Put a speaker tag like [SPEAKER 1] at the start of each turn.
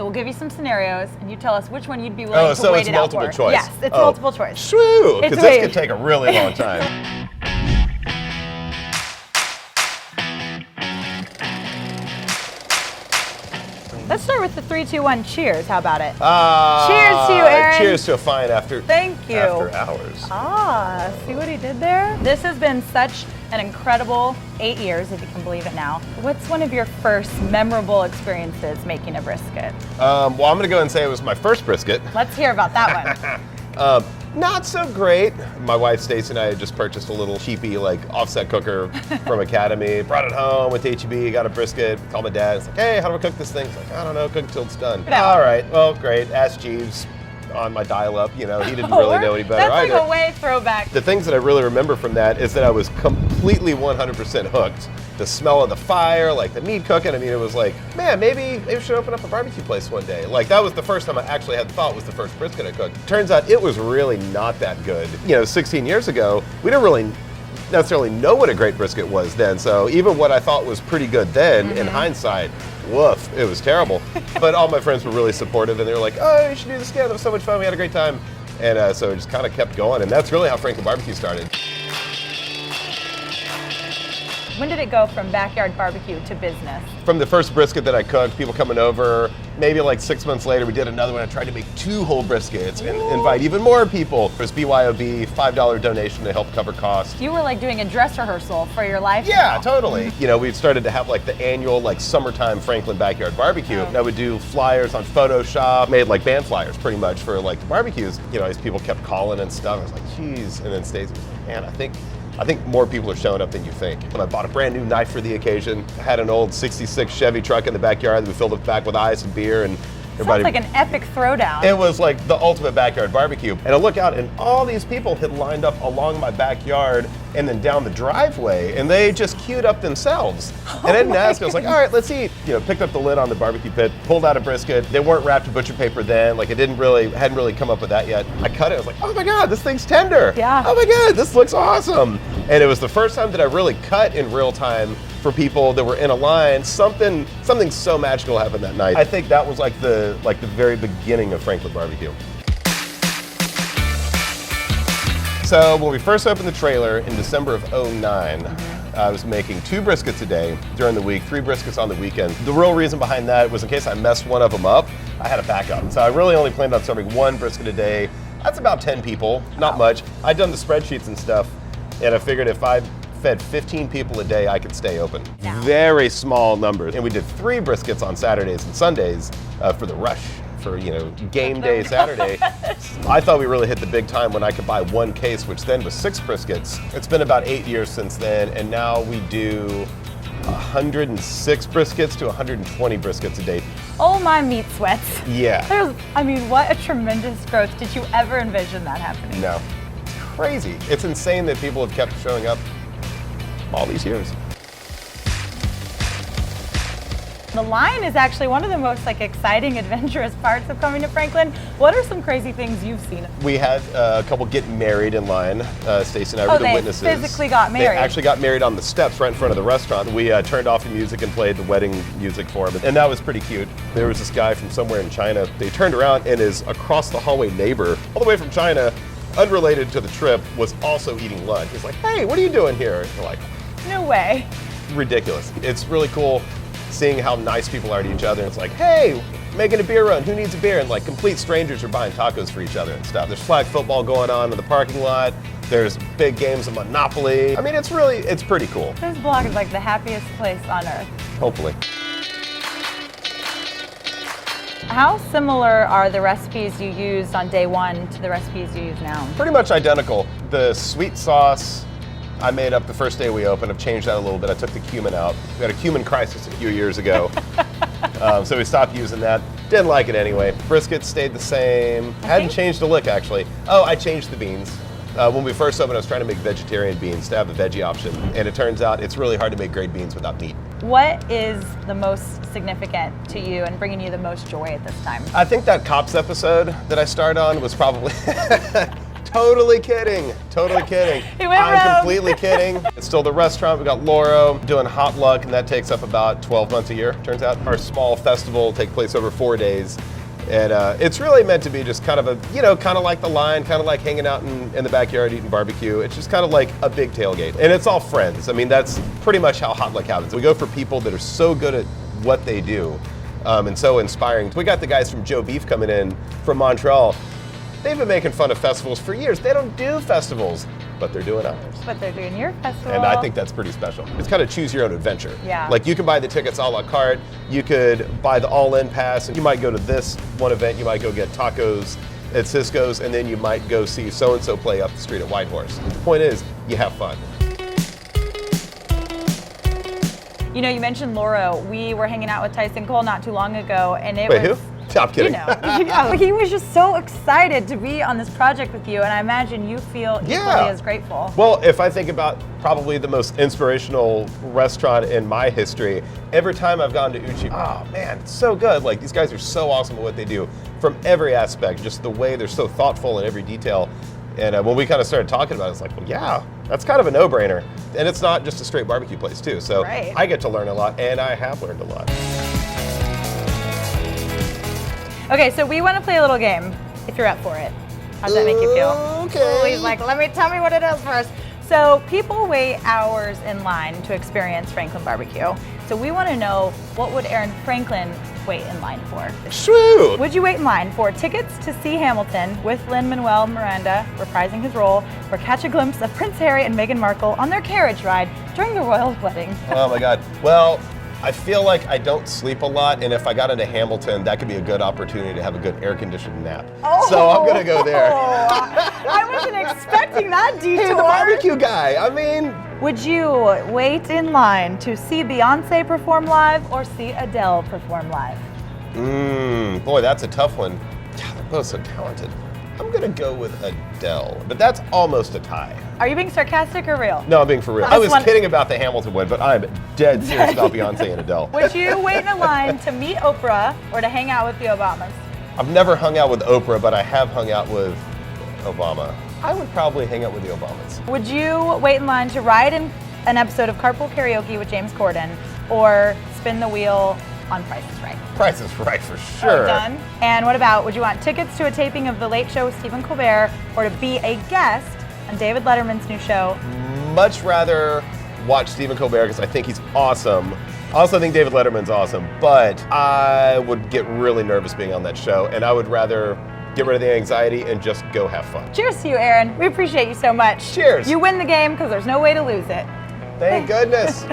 [SPEAKER 1] So we'll give you some scenarios, and you tell us which one you'd be willing to wait it out for.
[SPEAKER 2] Oh, so it's multiple choice.
[SPEAKER 1] Yes, it's multiple choice.
[SPEAKER 2] True, because this could take a really long time.
[SPEAKER 1] Let's start with the 3, 2, 1. Cheers. How about it? Cheers to you, Aaron.
[SPEAKER 2] Cheers to a fine after.
[SPEAKER 1] Thank you.
[SPEAKER 2] After hours.
[SPEAKER 1] See what he did there? This has been such an incredible 8 years, if you can believe it now. What's one of your first memorable experiences making a brisket?
[SPEAKER 2] Well, I'm going to go and say it was my first brisket.
[SPEAKER 1] Let's hear about that one.
[SPEAKER 2] Not so great. My wife Stacy and I had just purchased a little cheapy like offset cooker from Academy. Brought it home, went to HEB, got a brisket, called my dad. It's like, hey, how do I cook this thing? He's like, I don't know, cook it till it's done. All right, well, great. Ask Jeeves on my dial-up. You know, he didn't really know any better either.
[SPEAKER 1] That's like a way throwback.
[SPEAKER 2] The things that I really remember from that is that I was completely 100% hooked. The smell of the fire, like the meat cooking. I mean, it was like, man, maybe we should open up a barbecue place one day. Like that was the first time I actually had thought was the first brisket I cooked. Turns out it was really not that good. You know, 16 years ago, we didn't really necessarily know what a great brisket was then. So even what I thought was pretty good then, in hindsight, woof, it was terrible. But all my friends were really supportive, and they were like, oh, you should do this again. It was so much fun. We had a great time. And so it just kind of kept going. And that's really how Franklin BBQ started.
[SPEAKER 1] When did it go from backyard barbecue to business?
[SPEAKER 2] From the first brisket that I cooked, people coming over, maybe like 6 months later, we did another one. I tried to make 2 whole briskets and invite even more people. There's BYOB, $5 donation to help cover costs.
[SPEAKER 1] You were like doing a dress rehearsal for your life.
[SPEAKER 2] Yeah, totally. You know, we started to have like the annual like summertime Franklin Backyard Barbecue. And I would do flyers on Photoshop, made like band flyers pretty much for like the barbecues. You know, as people kept calling and stuff, I was like, geez. And then Stacey was like, man, I think more people are showing up than you think. And I bought a brand new knife for the occasion. I had an old 66 Chevy truck in the backyard that we filled up back with ice and beer, and everybody.
[SPEAKER 1] Sounds like an epic throwdown.
[SPEAKER 2] It was like the ultimate backyard barbecue. And I look out and all these people had lined up along my backyard and then down the driveway, and they just queued up themselves. And I didn't ask, I was like, all right, let's eat. You know, picked up the lid on the barbecue pit, pulled out a brisket. They weren't wrapped in butcher paper then, like it hadn't really come up with that yet. I cut it, I was like, oh my God, this thing's tender.
[SPEAKER 1] Yeah.
[SPEAKER 2] Oh my God, this looks awesome. And it was the first time that I really cut in real time for people that were in a line. Something so magical happened that night. I think that was like the very beginning of Franklin BBQ. So when we first opened the trailer in December of '09, I was making 2 briskets a day during the week, 3 briskets on the weekend. The real reason behind that was in case I messed one of them up, I had a backup. So I really only planned on serving 1 brisket a day. That's about 10 people, not much. I'd done the spreadsheets and stuff, and I figured if I fed 15 people a day, I could stay open.
[SPEAKER 1] Yeah.
[SPEAKER 2] Very small numbers. And we did 3 briskets on Saturdays and Sundays for the rush, for, you know, game day Saturday. I thought we really hit the big time when I could buy 1 case, which then was 6 briskets. It's been about 8 years since then, and now we do 106 briskets to 120 briskets a day.
[SPEAKER 1] Oh, my meat sweats.
[SPEAKER 2] Yeah.
[SPEAKER 1] I mean, what a tremendous growth. Did you ever envision that happening?
[SPEAKER 2] No. It's crazy. It's insane that people have kept showing up all these years.
[SPEAKER 1] The line is actually one of the most exciting, adventurous parts of coming to Franklin. What are some crazy things you've seen?
[SPEAKER 2] We had a couple get married in line. Stacey and I were the witnesses.
[SPEAKER 1] They physically got married.
[SPEAKER 2] They actually got married on the steps right in front of the restaurant. We turned off the music and played the wedding music for them, and that was pretty cute. There was this guy from somewhere in China. They turned around, and his across the hallway neighbor, all the way from China, unrelated to the trip, was also eating lunch. He's like, hey, what are you doing here? And we're like,
[SPEAKER 1] no way.
[SPEAKER 2] Ridiculous. It's really cool seeing how nice people are to each other. It's like, hey, making a beer run, who needs a beer? And like complete strangers are buying tacos for each other and stuff. There's flag football going on in the parking lot. There's big games of Monopoly. I mean, it's pretty cool.
[SPEAKER 1] This block is like the happiest place on earth.
[SPEAKER 2] Hopefully.
[SPEAKER 1] How similar are the recipes you used on day 1 to the recipes you use now?
[SPEAKER 2] Pretty much identical. The sweet sauce I made up the first day we opened. I've changed that a little bit. I took the cumin out. We had a cumin crisis a few years ago. So we stopped using that. Didn't like it anyway. Brisket stayed the same. Hadn't changed a lick, actually. Oh, I changed the beans. When we first opened, I was trying to make vegetarian beans to have a veggie option. And it turns out it's really hard to make great beans without meat.
[SPEAKER 1] What is the most significant to you and bringing you the most joy at this time?
[SPEAKER 2] I think that Cops episode that I starred on was probably Totally kidding. Totally kidding.
[SPEAKER 1] He went
[SPEAKER 2] I'm
[SPEAKER 1] rogue.
[SPEAKER 2] completely kidding. It's still the restaurant. We got Lauro doing hot luck, and that takes up about 12 months a year, turns out. Our small festival will take place over 4 days. And it's really meant to be just kind of a, kind of like the line, kind of like hanging out in the backyard eating barbecue. It's just kind of like a big tailgate. And it's all friends. I mean, that's pretty much how hot luck happens. We go for people that are so good at what they do and so inspiring. We got the guys from Joe Beef coming in from Montreal. They've been making fun of festivals for years. They don't do festivals, but they're doing ours.
[SPEAKER 1] But they're doing your festival.
[SPEAKER 2] And I think that's pretty special. It's kind of choose your own adventure.
[SPEAKER 1] Yeah.
[SPEAKER 2] Like you can buy the tickets a la carte, you could buy the all-in pass, and you might go to this one event, you might go get tacos at Cisco's, and then you might go see so-and-so play up the street at Whitehorse. The point is, you have fun.
[SPEAKER 1] You mentioned Lauro. We were hanging out with Tyson Cole not too long ago, and it
[SPEAKER 2] Wait,
[SPEAKER 1] was...
[SPEAKER 2] who? I'm kidding.
[SPEAKER 1] He was just so excited to be on this project with you, and I imagine you feel equally as grateful.
[SPEAKER 2] Well, if I think about probably the most inspirational restaurant in my history, every time I've gone to Uchi, oh man, it's so good. Like these guys are so awesome at what they do from every aspect, just the way they're so thoughtful in every detail. And when we kind of started talking about it, it's like, well, yeah, that's kind of a no-brainer. And it's not just a straight barbecue place too. So I get to learn a lot, and I have learned a lot.
[SPEAKER 1] Okay, so we want to play a little game, if you're up for it. How's that make you feel?
[SPEAKER 2] Okay.
[SPEAKER 1] He's like, tell me what it is first. So people wait hours in line to experience Franklin BBQ. So we want to know, what would Aaron Franklin wait in line for?
[SPEAKER 2] Shoot!
[SPEAKER 1] Would you wait in line for tickets to see Hamilton with Lin-Manuel Miranda reprising his role, or catch a glimpse of Prince Harry and Meghan Markle on their carriage ride during the royal wedding?
[SPEAKER 2] Oh my God. Well, I feel like I don't sleep a lot, and if I got into Hamilton, that could be a good opportunity to have a good air-conditioned nap.
[SPEAKER 1] Oh.
[SPEAKER 2] So I'm gonna go there.
[SPEAKER 1] I wasn't expecting that detour.
[SPEAKER 2] Hey, the barbecue guy. I mean,
[SPEAKER 1] would you wait in line to see Beyonce perform live or see Adele perform live?
[SPEAKER 2] Boy, that's a tough one. God, they're both so talented. I'm gonna go with Adele, but that's almost a tie.
[SPEAKER 1] Are you being sarcastic or real?
[SPEAKER 2] No, I'm being for real. I was kidding about the Hamilton one, but I'm dead serious about Beyonce and Adele.
[SPEAKER 1] Would you wait in a line to meet Oprah or to hang out with the Obamas?
[SPEAKER 2] I've never hung out with Oprah, but I have hung out with Obama. I would probably hang out with the Obamas.
[SPEAKER 1] Would you wait in line to ride in an episode of Carpool Karaoke with James Corden or spin the wheel on Price is Right?
[SPEAKER 2] Price is Right for sure.
[SPEAKER 1] Oh, done. And what about, would you want tickets to a taping of The Late Show with Stephen Colbert or to be a guest on David Letterman's new show?
[SPEAKER 2] Much rather watch Stephen Colbert because I think he's awesome. I also think David Letterman's awesome, but I would get really nervous being on that show, and I would rather get rid of the anxiety and just go have fun.
[SPEAKER 1] Cheers to you, Aaron. We appreciate you so much.
[SPEAKER 2] Cheers.
[SPEAKER 1] You win the game because there's no way to lose it.
[SPEAKER 2] Thank goodness.